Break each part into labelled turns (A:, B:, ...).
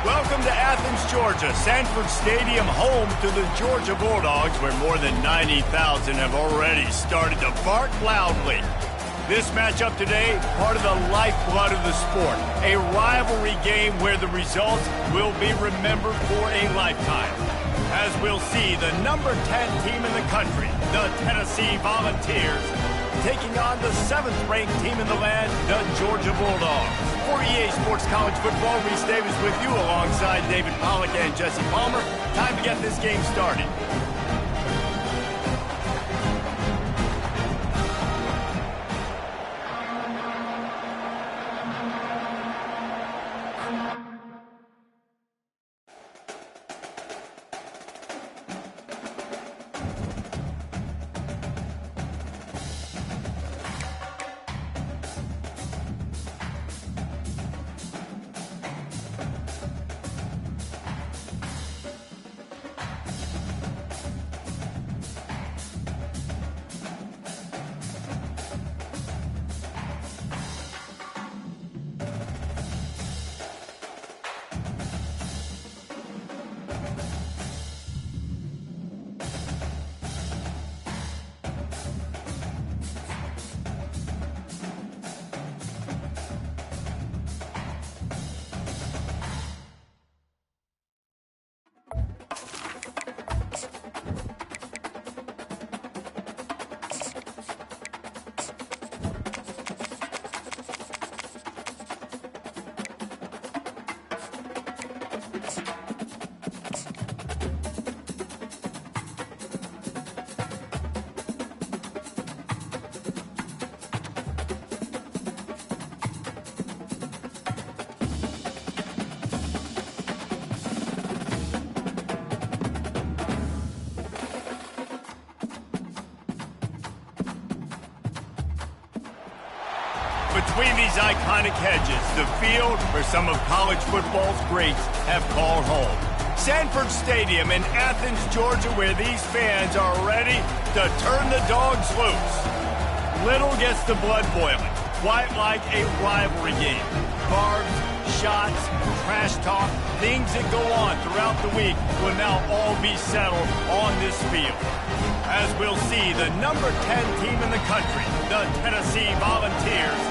A: Welcome to Athens, Georgia, Sanford Stadium, home to the Georgia Bulldogs, where more than 90,000 have already started to bark loudly. This matchup today, part of the lifeblood of the sport, a rivalry game where the results will be remembered for a lifetime. As we'll see, the number 10 team in the country, the Tennessee Volunteers, taking on the 7th-ranked team in the land, the Georgia Bulldogs. For EA Sports College Football, Reese Davis with you alongside David Pollack and Jesse Palmer. Time to get this game started. Between these iconic hedges, the field where some of college football's greats have called home. Sanford Stadium in Athens, Georgia, where these fans are ready to turn the dogs loose. Little gets the blood boiling, quite like a rivalry game. Barbs, shots, trash talk, things that go on throughout the week will now all be settled on this field. As we'll see, the number 10 team in the country, the Tennessee Volunteers,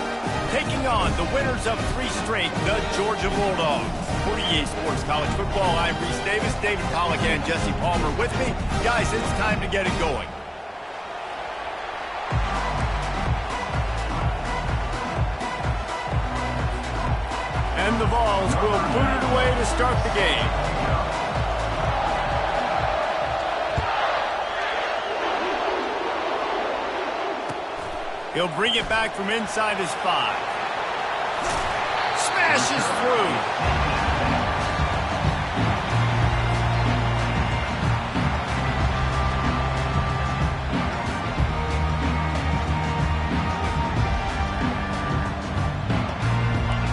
A: taking on the winners of 3 straight, the Georgia Bulldogs. For EA Sports College Football, I'm Reese Davis, David Pollack and Jesse Palmer with me. Guys, it's time to get it going. And the Vols will boot it away to start the game. He'll bring it back from inside his 5. Smashes through.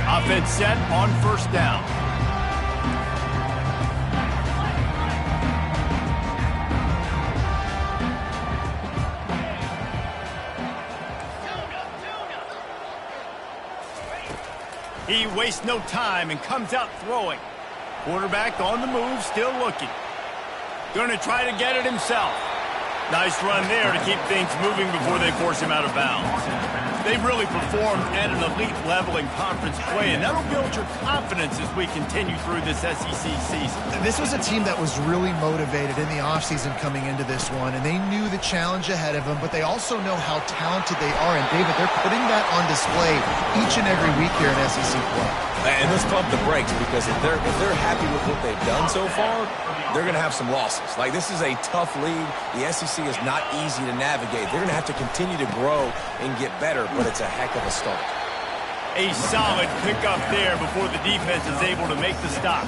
A: Offense set on first down. He wastes no time and comes out throwing. Quarterback on the move, still looking. Going to try to get it himself. Nice run there to keep things moving before they force him out of bounds. They've really performed at an elite level in conference play, and that'll build your confidence as we continue through this SEC season.
B: This was a team that was really motivated in the offseason coming into this one, and they knew the challenge ahead of them, but they also know how talented they are. And, David, they're putting that on display each and every week here in SEC play.
C: And let's pump the brakes, because if they're happy with what they've done so far, they're going to have some losses. Like, this is a tough league. The SEC is not easy to navigate. They're going to have to continue to grow and get better, but it's a heck of a start.
A: A solid pickup there before the defense is able to make the stop.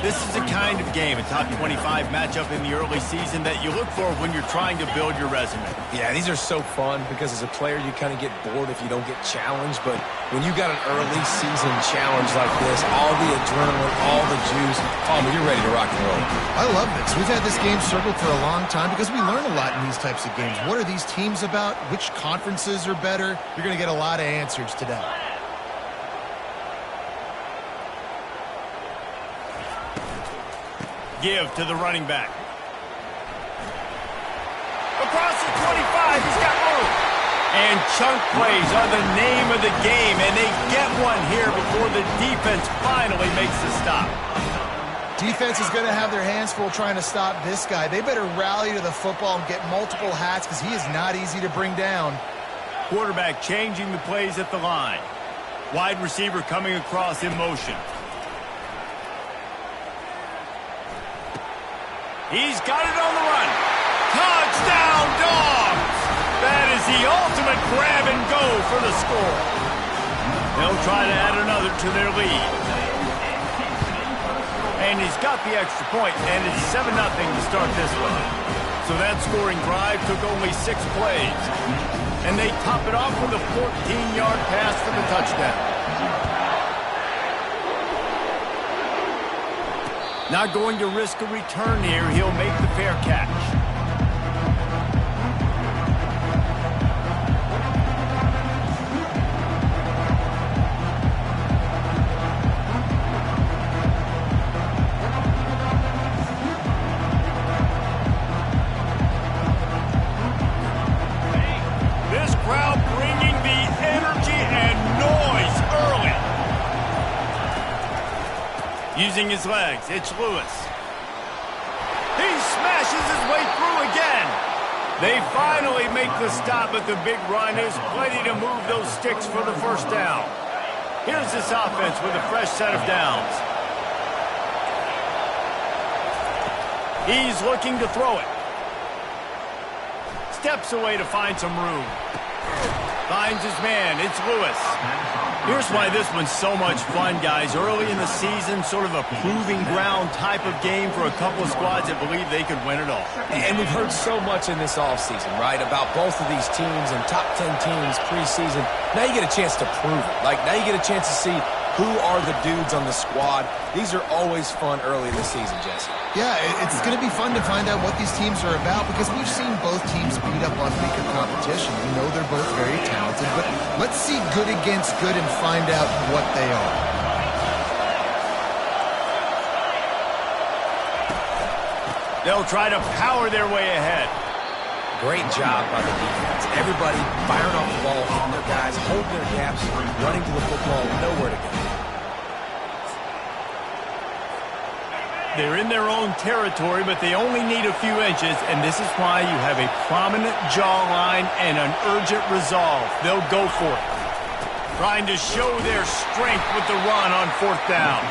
A: This is the kind of game, a top 25 matchup in the early season, that you look for when you're trying to build your resume.
C: Yeah, these are so fun because as a player you kind of get bored if you don't get challenged, but when you got an early season challenge like this, all the adrenaline, all the juice, Palmer, you're ready to rock and roll.
B: I love this. We've had this game circled for a long time because we learn a lot in these types of games. What are these teams about? Which conferences are better? You're going to get a lot of answers today.
A: Give to the running back. Across the 25, he's got room. And chunk plays are the name of the game, and they get one here before the defense finally makes the stop.
B: Defense is going to have their hands full trying to stop this guy. They better rally to the football and get multiple hats because he is not easy to bring down.
A: Quarterback changing the plays at the line. Wide receiver coming across in motion. He's got it on the run. Touchdown, Dogs! That is the ultimate grab and go for the score. They'll try to add another to their lead. And he's got the extra point, and it's 7-0 to start this one. So that scoring drive took only 6 plays. And they top it off with a 14-yard pass for the touchdown. Not going to risk a return here. He'll make the fair catch. This crowd bringing the energy and noise early. Using his legs, it's Lewis. He smashes his way through again. They finally make the stop, but the big run is plenty to move those sticks for the first down. Here's this offense with a fresh set of downs. He's looking to throw it. Steps away to find some room. Finds his man. It's Lewis. Here's why this one's so much fun, guys. Early in the season, sort of a proving ground type of game for a couple of squads that believe they could win it all.
C: And we've heard so much in this offseason, right, about both of these teams and top 10 teams preseason. Now you get a chance to prove it. Like, now you get a chance to see who are the dudes on the squad. These are always fun early in the season, Jesse.
B: Yeah, it's going to be fun to find out what these teams are about because we've seen both teams beat up on weaker competition. We know they're both very talented, but let's see good against good and find out what they are.
A: They'll try to power their way ahead.
C: Great job by the defense. Everybody firing off the ball, hitting their guys, holding their gaps, running to the football, nowhere to go.
A: They're in their own territory, but they only need a few inches, and this is why you have a prominent jawline and an urgent resolve. They'll go for it. Trying to show their strength with the run on 4th down.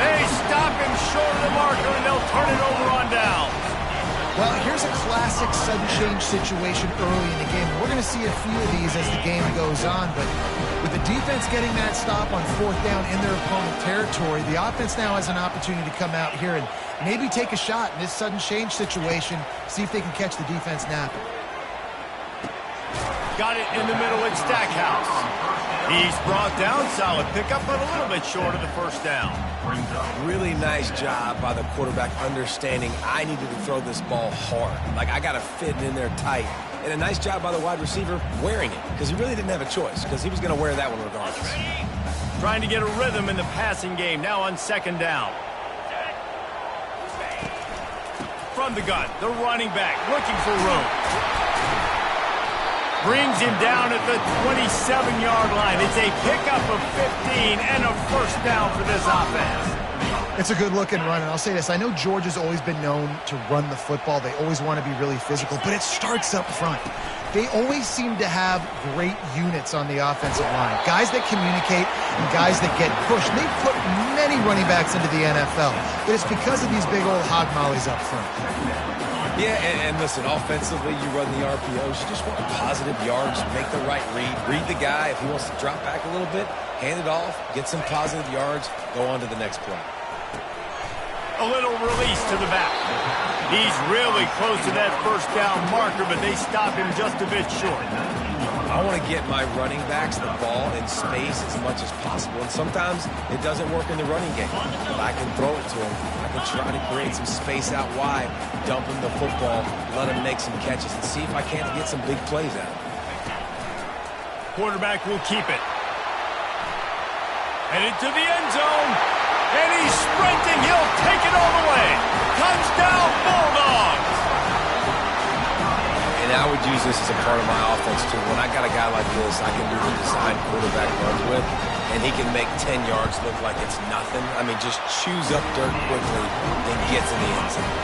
A: They stop him short of the marker, and they'll turn it over on down.
B: Well, here's a classic sudden change situation early in the game. We're going to see a few of these as the game goes on, but with the defense getting that stop on 4th down in their opponent territory, the offense now has an opportunity to come out here and maybe take a shot in this sudden change situation, see if they can catch the defense napping.
A: Got it in the middle at Stackhouse. He's brought down, solid pickup, but a little bit short of the first down.
C: Really nice job by the quarterback understanding I needed to throw this ball hard. Like, I got to fit it in there tight. And a nice job by the wide receiver wearing it because he really didn't have a choice because he was going to wear that one regardless.
A: Trying to get a rhythm in the passing game, now on 2nd down. From the gun, the running back looking for room. Brings him down at the 27-yard line. It's a pickup of 15 and a first down for this offense.
B: It's a good-looking run, and I'll say this. I know Georgia's always been known to run the football. They always want to be really physical, but it starts up front. They always seem to have great units on the offensive line, guys that communicate and guys that get pushed. And they've put many running backs into the NFL, but it's because of these big old hog mollies up front.
C: Yeah, and listen, offensively, you run the RPOs. You just want positive yards, make the right read the guy. If he wants to drop back a little bit, hand it off, get some positive yards, go on to the next play.
A: A little release to the back. He's really close to that first down marker, but they stop him just a bit short.
C: I want to get my running backs the ball in space as much as possible, and sometimes it doesn't work in the running game. But I can throw it to him. I can try to create some space out wide, dump him the football, let him make some catches, and see if I can't get some big plays out of him.
A: Quarterback will keep it. Headed to the end zone, and he's sprinting. He'll take it all the way. Touchdown, Bulldogs!
C: And I would use this as a part of my offense, too. When I got a guy like this, I can do the design quarterback runs with, and he can make 10 yards look like it's nothing. I mean, just chews up dirt quickly, then gets in the end zone.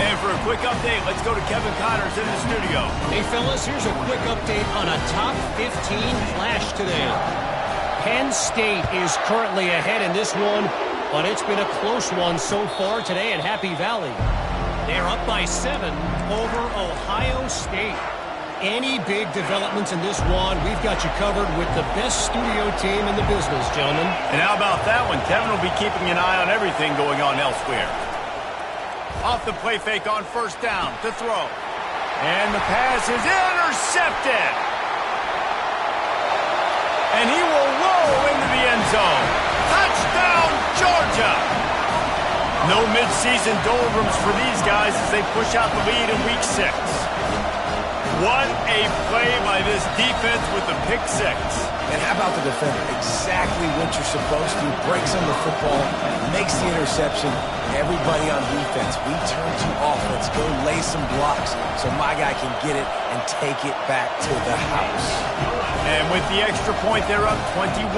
A: And for a quick update, let's go to Kevin Connors in the studio.
D: Hey, fellas, here's a quick update on a top 15 flash today. Penn State is currently ahead in this one, but it's been a close one so far today at Happy Valley. They're up by 7 over Ohio State. Any big developments in this one, we've got you covered with the best studio team in the business, gentlemen.
A: And how about that one? Kevin will be keeping an eye on everything going on elsewhere. Off the play fake on first down to throw. And the pass is intercepted. And he will roll into the end zone. Touchdown, Georgia! No midseason doldrums for these guys as they push out the lead in Week 6. What a play by this defense with the pick 6.
C: And how about the defender? Exactly what you're supposed to. Breaks on the football, makes the interception. Everybody on defense, we turn to offense. Go lay some blocks so my guy can get it and take it back to the house.
A: And with the extra point, they're up 21-0.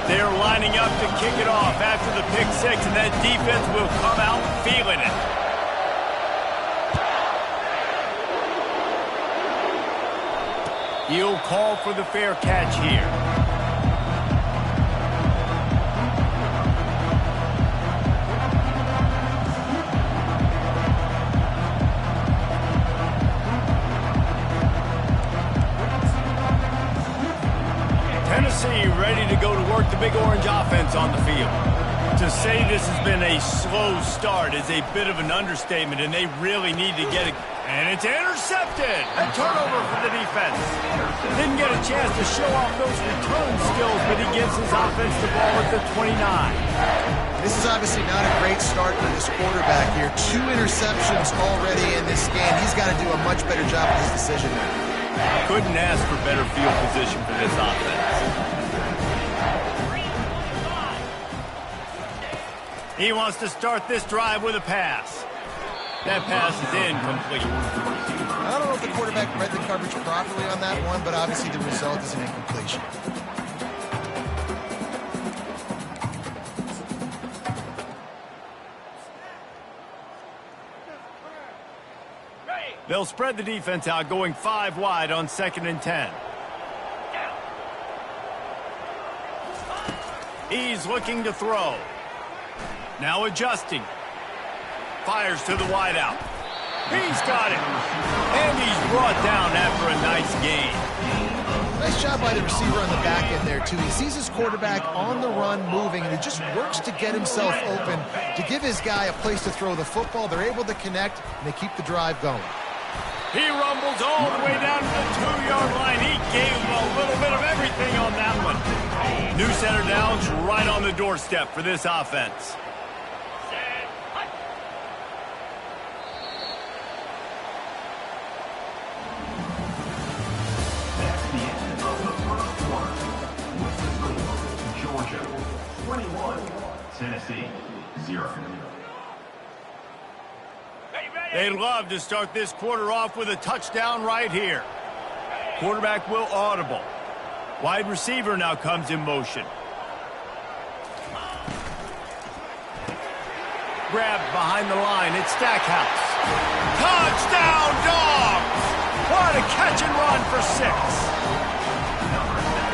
A: They're lining up to kick it off after the pick 6, and that defense will come out feeling it. He'll call for the fair catch here. Tennessee ready to go to work the Big Orange offense on the field. To say this has been a slow start is a bit of an understatement, and they really need to get it. And it's intercepted. A turnover for the defense. Didn't get a chance to show off those return skills, but he gives his offense the ball at the 29.
B: This is obviously not a great start for this quarterback here. 2 interceptions already in this game. He's got to do a much better job with his decision making.
A: Couldn't ask for better field position for this offense. He wants to start this drive with a pass. That pass is incomplete.
B: I don't know if the quarterback read the coverage properly on that one, but obviously the result is an incompletion.
A: They'll spread the defense out, going 5 wide on 2nd and 10. He's looking to throw. Now adjusting. Fires to the wideout. He's got it. And he's brought down after a nice gain.
B: Nice job by the receiver on the back end there, too. He sees his quarterback on the run moving, and he just works to get himself open to give his guy a place to throw the football. They're able to connect, and they keep the drive going.
A: He rumbles all the way down to the 2-yard line. He gave him a little bit of everything on that one. New center downs right on the doorstep for this offense.
E: Georgia, 21. Tennessee, 0.
A: They'd love to start this quarter off with a touchdown right here. Quarterback will audible. Wide receiver now comes in motion. Grabbed behind the line. It's Stackhouse. Touchdown, Dogs! What a catch and run for 6.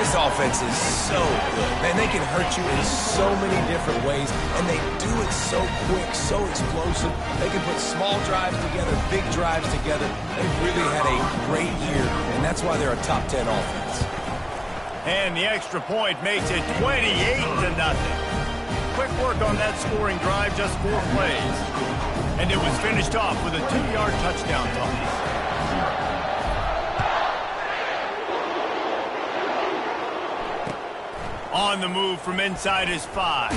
C: This offense is so good. Man, they can hurt you in so many different ways, and they do it so quick, so explosive. They can put small drives together, big drives together. They've really had a great year, and that's why they're a top 10 offense.
A: And the extra point makes it 28-0. Quick work on that scoring drive, just 4 plays. And it was finished off with a 2-yard touchdown toss. On the move from inside his 5.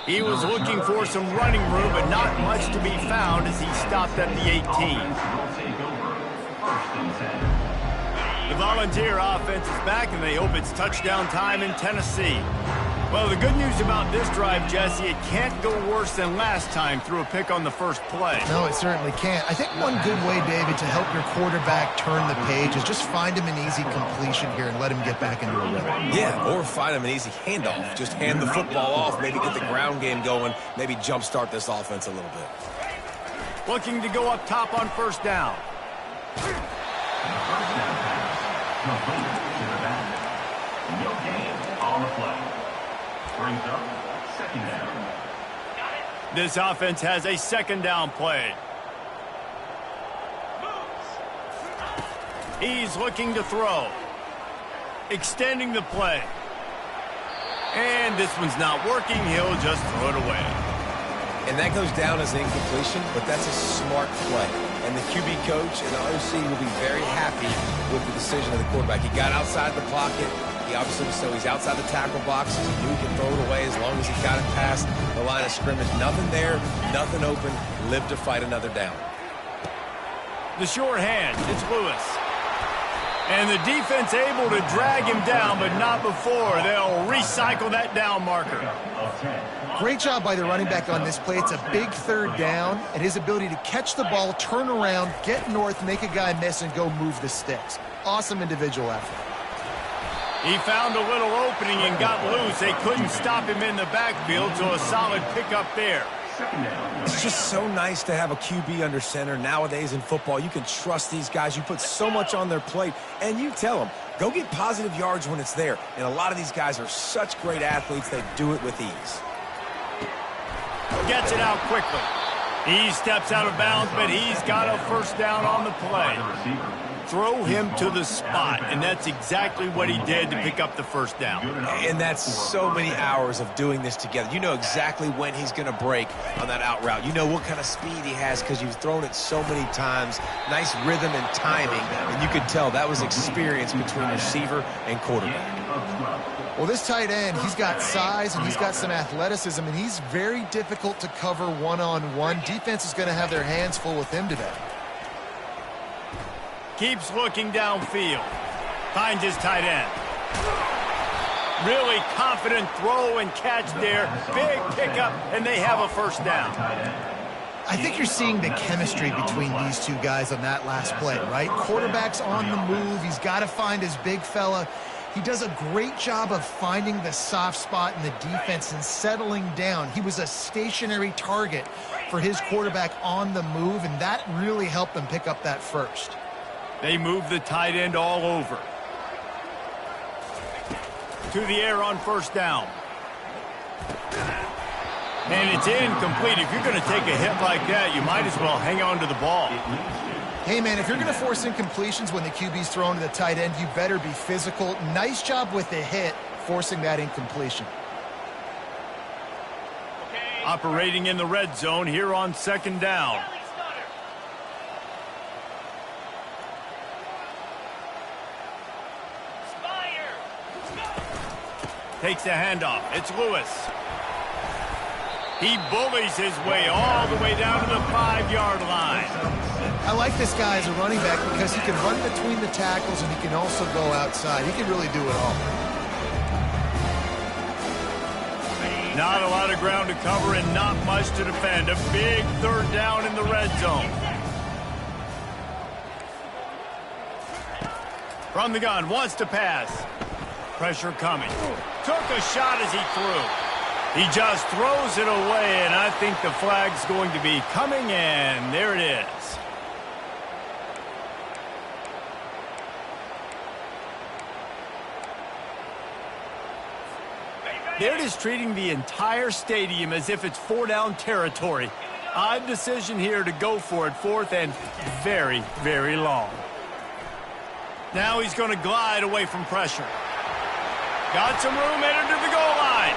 A: He was looking for some running room, but not much to be found as he stopped at the 18. The Volunteer offense is back, and they hope it's touchdown time in Tennessee. Well, the good news about this drive, Jesse, it can't go worse than last time through a pick on the first play.
B: No, it certainly can't. I think one good way, David, to help your quarterback turn the page is just find him an easy completion here and let him get back into a rhythm.
C: Yeah, or find him an easy handoff. Just hand the football off, maybe get the ground game going, maybe jumpstart this offense a little bit.
A: Looking to go up top on first down.
E: Completed to the back. No gain on the play. Brings up second down.
A: This offense has a second down play. He's looking to throw. Extending the play. And this one's not working. He'll just throw it away.
C: And that goes down as an incompletion, but that's a smart play. And the QB coach and the OC will be very happy with the decision of the quarterback. He got outside the pocket. He obviously, so he's outside the tackle box. He knew he could throw it away as long as he got it past the line of scrimmage. Nothing there, nothing open. Live to fight another down.
A: The short hand, it's Lewis. And the defense able to drag him down, but not before. They'll recycle that down marker.
B: Great job by the running back on this play. It's a big third down, and his ability to catch the ball, turn around, get north, make a guy miss, and go move the sticks. Awesome individual effort.
A: He found a little opening and got loose. They couldn't stop him in the backfield, so a solid pickup there.
C: It's just so nice to have a QB under center. Nowadays in football, you can trust these guys. You put so much on their plate, and you tell them, go get positive yards when it's there. And a lot of these guys are such great athletes, they do it with ease.
A: Gets it out quickly. He steps out of bounds, but he's got a first down on the play. Throw him to the spot, and that's exactly what he did to pick up the first down.
C: And that's so many hours of doing this together. You know exactly when he's going to break on that out route. You know what kind of speed he has because you've thrown it so many times. Nice rhythm and timing, and you could tell that was experience between receiver and quarterback.
B: Well, this tight end, he's got size and he's got some athleticism, and he's very difficult to cover one-on-one. Defense is going to have their hands full with him today.
A: Keeps looking downfield. Finds his tight end. Really confident throw and catch there. Big pickup, and they have a first down.
B: I think you're seeing the chemistry between these two guys on that last play, right? Quarterback's on the move. He's got to find his big fella. He does a great job of finding the soft spot in the defense and settling down. He was a stationary target for his quarterback on the move, and that really helped them pick up that first.
A: They move the tight end all over. To the air on first down. And it's incomplete. If you're going to take a hit like that, you might as well hang on to the ball.
B: Hey, man, if you're going to force incompletions when the QB's thrown to the tight end, you better be physical. Nice job with the hit, forcing that incompletion.
A: Operating in the red zone here on second down. Takes the handoff. It's Lewis. He bullies his way all the way down to the 5-yard line.
B: I like this guy as a running back because he can run between the tackles and he can also go outside. He can really do it all.
A: Not a lot of ground to cover and not much to defend. A big third down in the red zone. From the gun, wants to pass. Pressure coming. Took a shot as he threw. He just throws it away, and I think the flag's going to be coming, and there it is. They're just treating the entire stadium as if it's four-down territory. Odd decision here to go for it, fourth and very, very long. Now he's going to glide away from pressure. Got some room, headed to the goal line.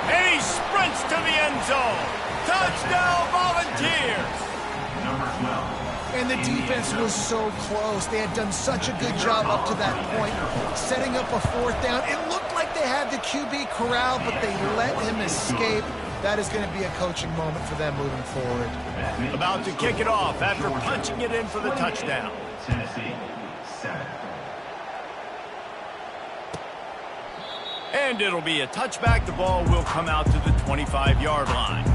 A: And he sprints to the end zone. Touchdown, Volunteers.
E: Number 12.
B: And the defense was so close. They had done such a good job up to that point, setting up a fourth down. It looked like they had the QB corralled, but they let him escape. that is going to be a coaching moment for them moving forward.
A: About to kick it off after punching it in for the touchdown.
E: Tennessee, 7.
A: And it'll be a touchback. The ball will come out to the 25-yard line.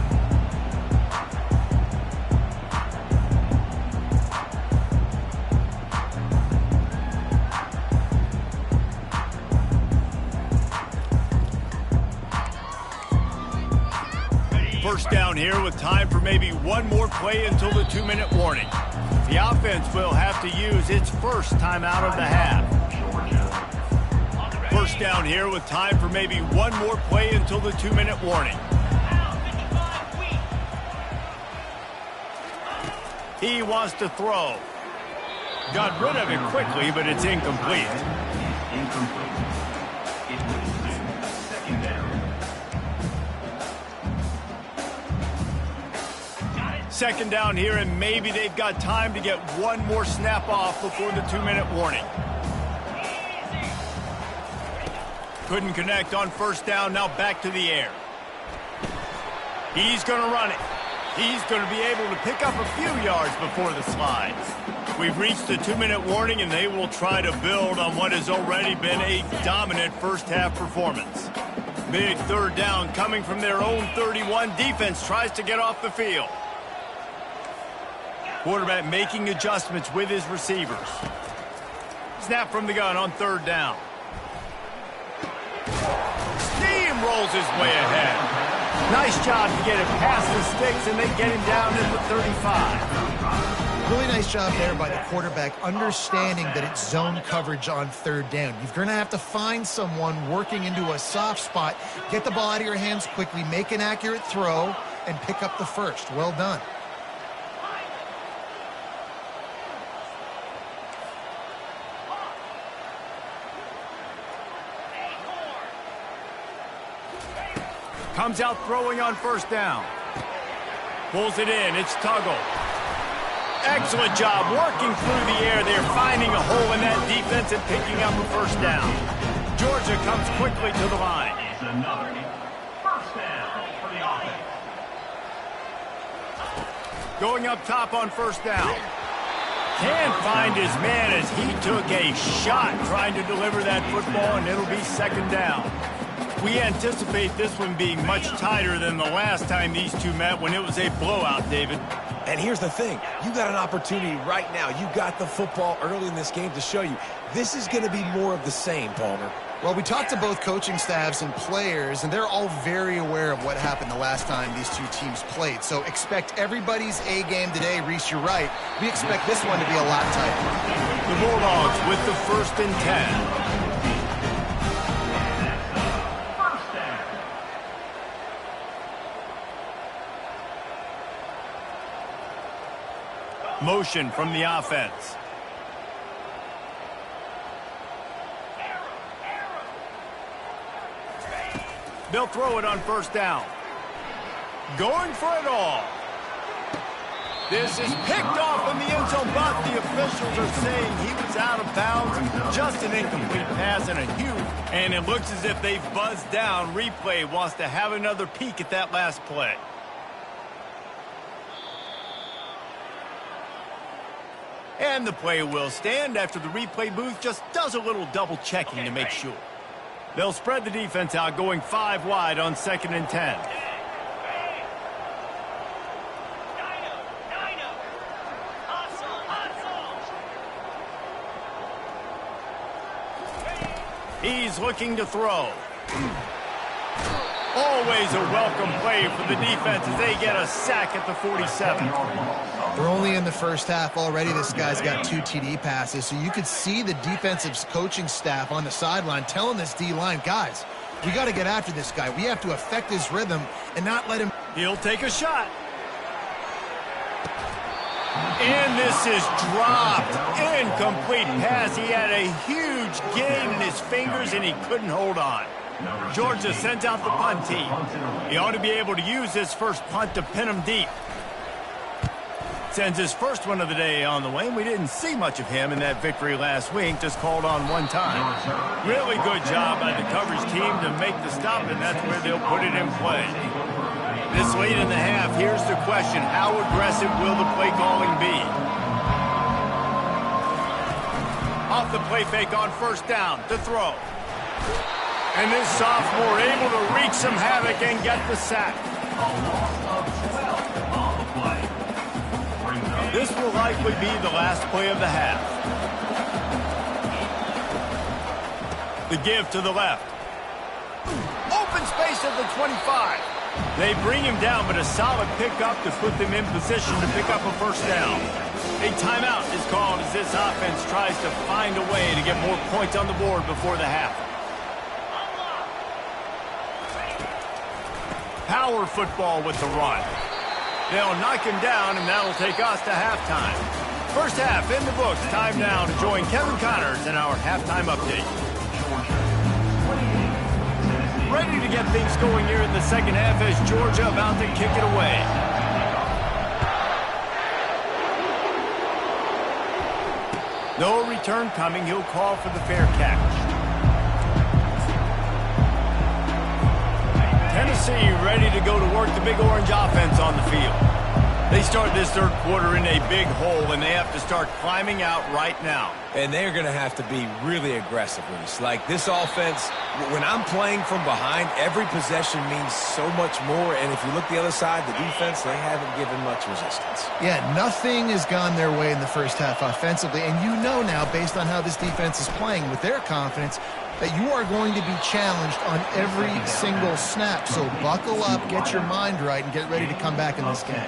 A: First down here with time for maybe one more play until the 2-minute warning. The offense will have to use its first timeout of the half. First down here with time for maybe one more play until the 2-minute warning. He wants to throw. Got rid of it quickly, but it's incomplete.
E: Incomplete. It leads to second down.
A: Second down here, and maybe they've got time to get one more snap off before the 2-minute warning. Couldn't connect on first down, now back to the air. He's going to run it. He's going to be able to pick up a few yards before the slide. We've reached the 2-minute warning, and they will try to build on what has already been a dominant first-half performance. Big third down coming from their own 31. Defense tries to get off the field. Quarterback making adjustments with his receivers. Snap from the gun on third down. Steamrolls his way ahead. Nice job to get it past the sticks, and they get him down in the 35.
B: Really nice job there by the quarterback, understanding that it's zone coverage on third down. You're going to have to find someone working into a soft spot, get the ball out of your hands quickly, make an accurate throw, and pick up the first. Well done.
A: Comes out throwing on first down. Pulls it in. It's Tuggle. Excellent job working through the air. They're finding a hole in that defense and picking up a first down. Georgia comes quickly to the line.
E: It's another first down for the offense.
A: Going up top on first down. Can't find his man as he took a shot trying to deliver that football, and it'll be second down. We anticipate this one being much tighter than the last time these two met when it was a blowout, David.
C: And here's the thing. You got an opportunity right now. You got the football early in this game to show you. This is going to be more of the same, Palmer.
B: Well, we talked to both coaching staffs and players, and they're all very aware of what happened the last time these two teams played. So expect everybody's A game today. Reese, you're right. We expect this one to be a lot tighter.
A: The Bulldogs with the 1st and 10. Motion from the offense. They'll throw it on first down. Going for it all. This is picked off in the end zone, but the officials are saying he was out of bounds. Just an incomplete pass and a huge. And it looks as if they've buzzed down. Replay wants to have another peek at that last play. And the play will stand after the replay booth just does a little double checking to make sure. They'll spread the defense out, going 5 wide on 2nd and 10. He's looking to throw. Always a welcome play for the defense as they get a sack at the 47.
B: We're only in the first half already. This guy's got 2 TD passes, so you could see the defensive coaching staff on the sideline telling this D-line, guys, we got to get after this guy. We have to affect his rhythm and not let him.
A: He'll take a shot. And this is dropped. Incomplete pass. He had a huge gain in his fingers, and he couldn't hold on. Georgia sends out the punt team. He ought to be able to use this first punt to pin him deep. Sends his first one of the day on the way. We didn't see much of him in that victory last week, just called on one time. Really good job by the coverage team to make the stop, and that's where they'll put it in play. This late in the half, here's the question. How aggressive will the play calling be? Off the play fake on first down to throw. And this sophomore able to wreak some havoc and get the sack. This will likely be the last play of the half. The give to the left. Open space at the 25. They bring him down, but a solid pickup to put them in position to pick up a first down. A timeout is called as this offense tries to find a way to get more points on the board before the half. Power football with the run. They'll knock him down, and that'll take us to halftime. First half in the books. Time now to join Kevin Connors in our halftime update. Ready to get things going here in the second half as Georgia about to kick it away. No return coming. He'll call for the fair catch. Tennessee ready to go to work the Big Orange offense on the field. They start this third quarter in a big hole, and they have to start climbing out right now.
C: And they're going to have to be really aggressive, Reese. Like this offense, when I'm playing from behind, every possession means so much more. And if you look the other side, the defense, they haven't given much resistance.
B: Yeah, nothing has gone their way in the first half offensively. And you know now, based on how this defense is playing with their confidence, that you are going to be challenged on every single snap. So buckle up, get your mind right, and get ready to come back in this game.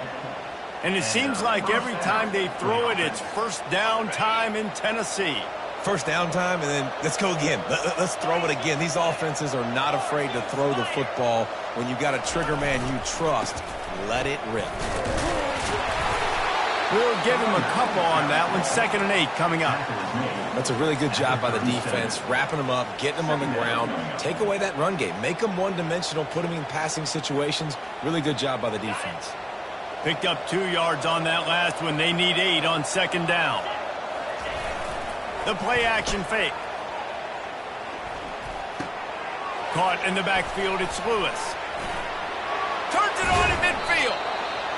A: And it seems like every time they throw it, it's first down time in Tennessee.
C: First down time, and then let's go again. Let's throw it again. These offenses are not afraid to throw the football. When you've got a trigger man you trust, let it rip.
A: We'll give him a couple on that one. 2nd and 8 coming up.
C: That's a really good job by the defense, wrapping them up, getting them on the ground. Take away that run game. Make them one-dimensional, put them in passing situations. Really good job by the defense.
A: Picked up 2 yards on that last one. They need 8 on 2nd down. The play action fake. Caught in the backfield, it's Lewis. Turns it on in midfield.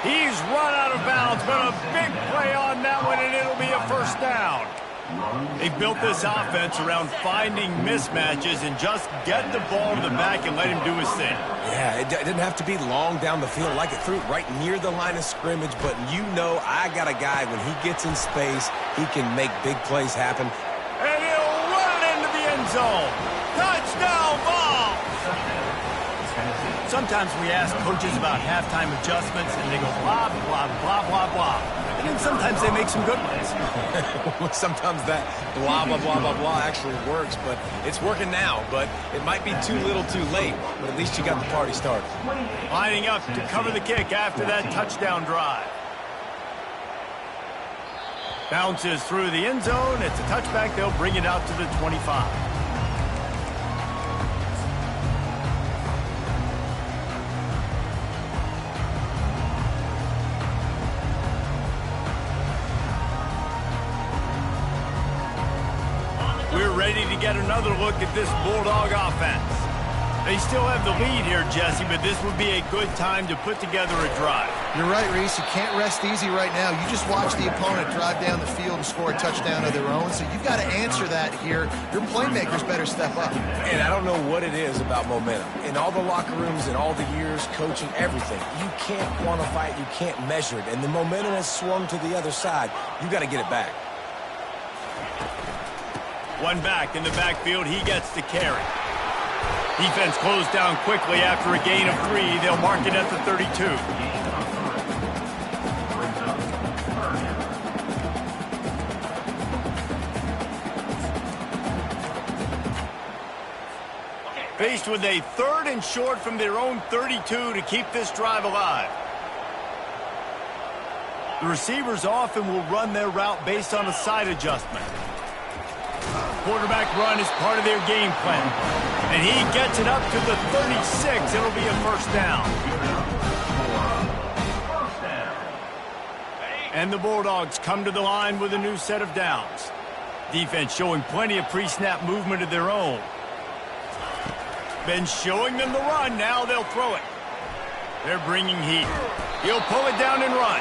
A: He's run out of bounds, but a big play on that one, and it'll be a first down. They built this offense around finding mismatches and just get the ball to the back and let him do his thing.
C: Yeah, it didn't have to be long down the field. Like it threw it right near the line of scrimmage, but you know I got a guy, when he gets in space, he can make big plays happen.
A: And he'll run it into the end zone. Touchdown ball! Sometimes we ask coaches about halftime adjustments, and they go blah, blah, blah, blah, blah. And then sometimes they make some good ones.
C: Sometimes that blah, blah, blah, blah, blah actually works, but it's working now. But it might be too little too late, but at least you got the party started.
A: Lining up to cover the kick after that touchdown drive. Bounces through the end zone. It's a touchback. They'll bring it out to the 25. Ready to get another look at this Bulldog offense. They still have the lead here, Jesse, but this would be a good time to put together a drive.
B: You're right, Reese. You can't rest easy right now. You just watch the opponent drive down the field and score a touchdown of their own, so you've got to answer that here. Your playmakers better step up.
C: And I don't know what it is about momentum. In all the locker rooms, in all the years, coaching, everything, you can't quantify it, you can't measure it, and the momentum has swung to the other side. You got to get it back.
A: One back in the backfield, he gets the carry. Defense closed down quickly after a gain of 3. They'll mark it at the 32. Faced with a 3rd and short from their own 32 to keep this drive alive. The receivers often will run their route based on a side adjustment. Quarterback run is part of their game plan. And he gets it up to the 36. It'll be a first down. And the Bulldogs come to the line with a new set of downs. Defense showing plenty of pre-snap movement of their own. Been showing them the run. Now they'll throw it. They're bringing heat. He'll pull it down and run.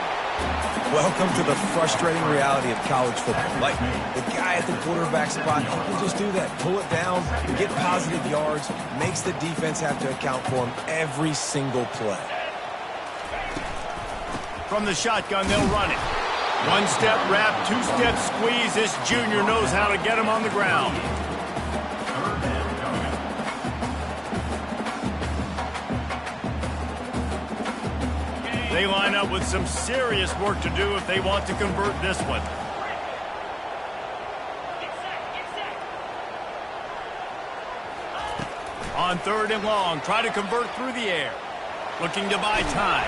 C: Welcome to the frustrating reality of college football. Like, the guy at the quarterback spot, he can just do that. Pull it down, get positive yards, makes the defense have to account for him every single play.
A: From the shotgun, they'll run it. One-step wrap, two-step squeeze. This junior knows how to get him on the ground. They line up with some serious work to do if they want to convert this one. On 3rd and long, try to convert through the air. Looking to buy time.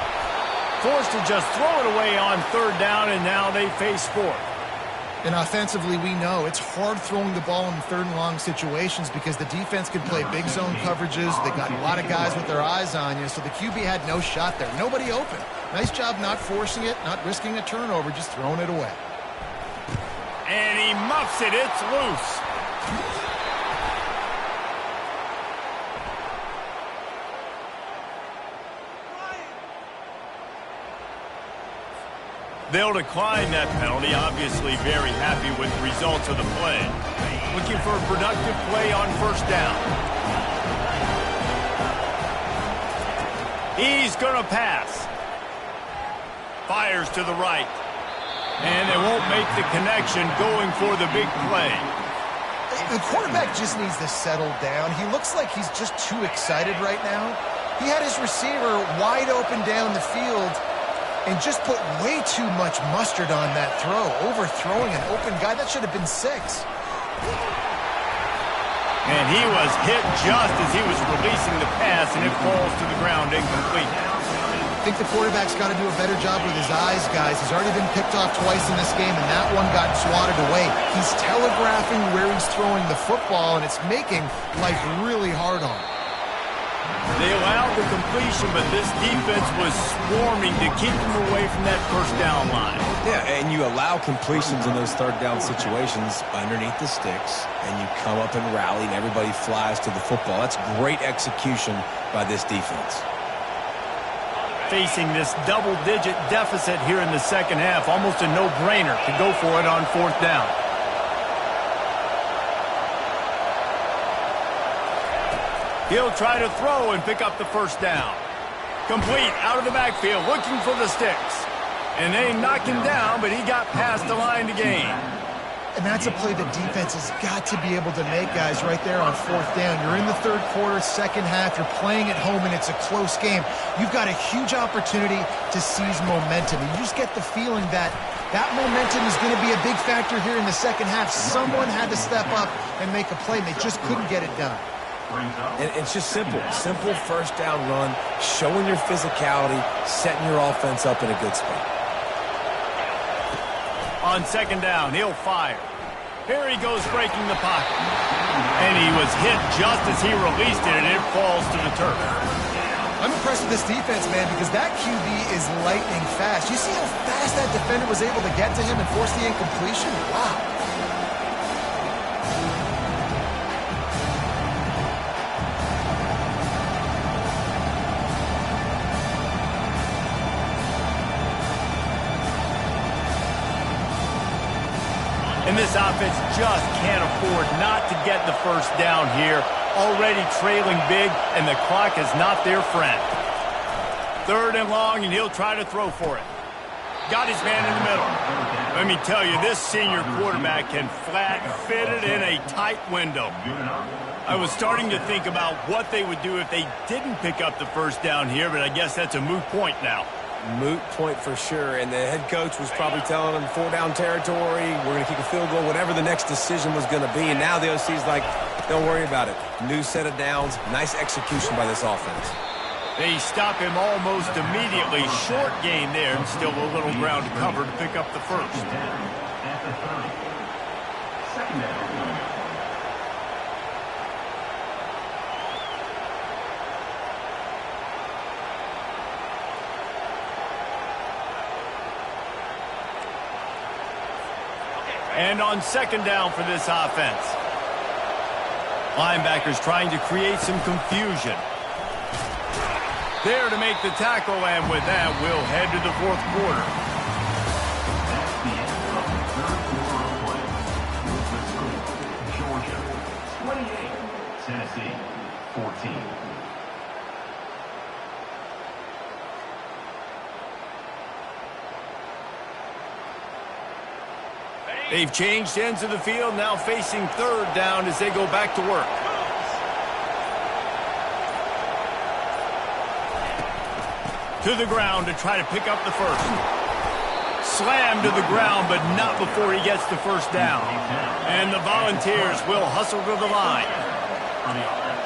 A: Forced to just throw it away on 3rd down, and now they face 4th.
B: And offensively, we know it's hard throwing the ball in 3rd and long situations because the defense can play big zone coverages. They got a lot of guys with their eyes on you, so the QB had no shot there. Nobody open. Nice job not forcing it, not risking a turnover, just throwing it away.
A: And he muffs it. It's loose. They'll decline that penalty, obviously very happy with the results of the play. Looking for a productive play on 1st down. He's going to pass. Fires to the right. And they won't make the connection going for the big play.
B: The quarterback just needs to settle down. He looks like he's just too excited right now. He had his receiver wide open down the field and just put way too much mustard on that throw, overthrowing an open guy. That should have been 6.
A: And he was hit just as he was releasing the pass, and it falls to the ground incomplete.
B: I think the quarterback's got to do a better job with his eyes, guys. He's already been picked off twice in this game, and that one got swatted away. He's telegraphing where he's throwing the football, and it's making life really hard on him.
A: They allowed the completion, but this defense was swarming to keep them away from that 1st down line.
C: Yeah, and you allow completions in those 3rd down situations underneath the sticks, and you come up and rally, and everybody flies to the football. That's great execution by this defense.
A: Facing this double-digit deficit here in the 2nd half, almost a no-brainer to go for it on 4th down. He'll try to throw and pick up the 1st down. Complete out of the backfield, looking for the sticks. And they knocked him down, but he got past the line to gain.
B: And that's a play the defense has got to be able to make, guys, right there on 4th down. You're in the 3rd quarter, 2nd half. You're playing at home, and it's a close game. You've got a huge opportunity to seize momentum. You just get the feeling that that momentum is going to be a big factor here in the 2nd half. Someone had to step up and make a play, and they just couldn't get it done.
C: And it's just simple. Simple 1st down run, showing your physicality, setting your offense up in a good spot.
A: On 2nd down, he'll fire. Here he goes breaking the pocket. And he was hit just as he released it, and it falls to the turf.
B: I'm impressed with this defense, man, because that QB is lightning fast. You see how fast that defender was able to get to him and force the incompletion? Wow.
A: And this offense just can't afford not to get the 1st down here. Already trailing big, and the clock is not their friend. 3rd and long, and he'll try to throw for it. Got his man in the middle. Let me tell you, this senior quarterback can flat fit it in a tight window. I was starting to think about what they would do if they didn't pick up the 1st down here, but I guess that's a moot point now.
C: Moot point for sure, and the head coach was probably telling them 4-down territory, we're going to kick a field goal, whatever the next decision was going to be, and now the OC's like, don't worry about it. New set of downs, nice execution by this offense.
A: They stop him almost immediately. Short gain there, and still a little ground to cover to pick up the 1st.
E: At the 30. 2nd down.
A: And on 2nd down for this offense. Linebackers trying to create some confusion. there to make the tackle, and with that, we'll head to the fourth quarter.
E: That's the end of the third quarter of play. With the score, Georgia 28, Tennessee 14.
A: They've changed ends of the field, now facing third down as they go back to work. To the ground to try to pick up the first. Slammed to the ground, but not before he gets the first down. And the Volunteers will hustle to the line.
E: On the offense.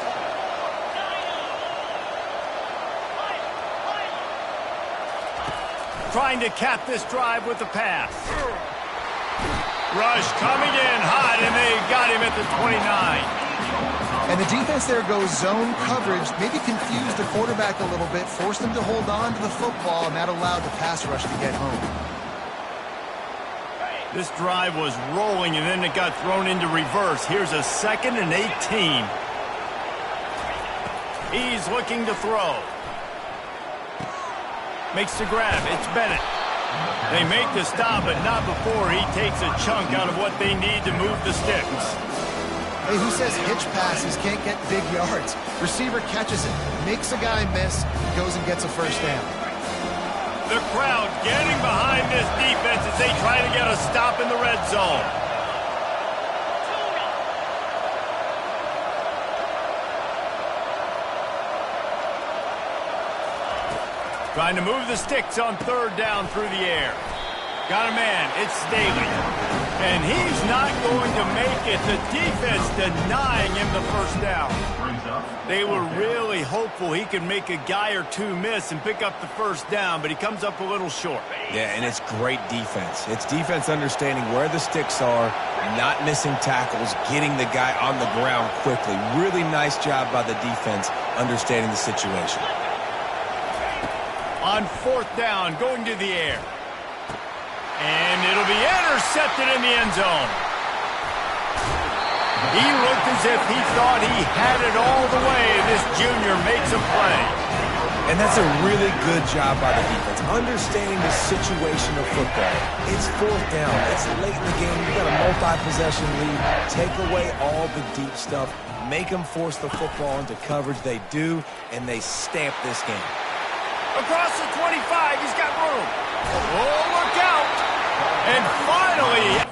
A: Trying to cap this drive with the pass. Rush coming in hot, and they got him at the 29.
B: And the defense there goes zone coverage, maybe confused the quarterback a little bit, forced him to hold on to the football, and that allowed the pass rush to get home.
A: This drive was rolling, and then it got thrown into reverse. Here's a 2nd and 18. He's looking to throw. Makes the grab. It's Bennett. They make the stop, but not before he takes a chunk out of what they need to move the sticks.
B: Hey, who says hitch passes can't get big yards? Receiver catches it, makes a guy miss, goes and gets a first down.
A: The crowd getting behind this defense as they try to get a stop in the red zone. Trying to move the sticks on third down through the air. Got a man. It's Staley. And he's not going to make it. The defense denying him the first down. They were really hopeful he could make a guy or two miss and pick up the first down, but he comes up a little short.
C: Yeah, and it's great defense. It's defense understanding where the sticks are, not missing tackles, getting the guy on the ground quickly. Really nice job by the defense understanding the situation.
A: On fourth down, going to the air. And it'll be intercepted in the end zone. He looked as if he thought he had it all the way. This junior makes a play.
C: And that's a really good job by the defense, understanding the situation of football. It's fourth down. It's late in the game. You've got a multi-possession lead. Take away all the deep stuff. Make them force the football into coverage. They do, and they stamp this game.
A: Across the 25, he's got room. Oh, look out. And finally...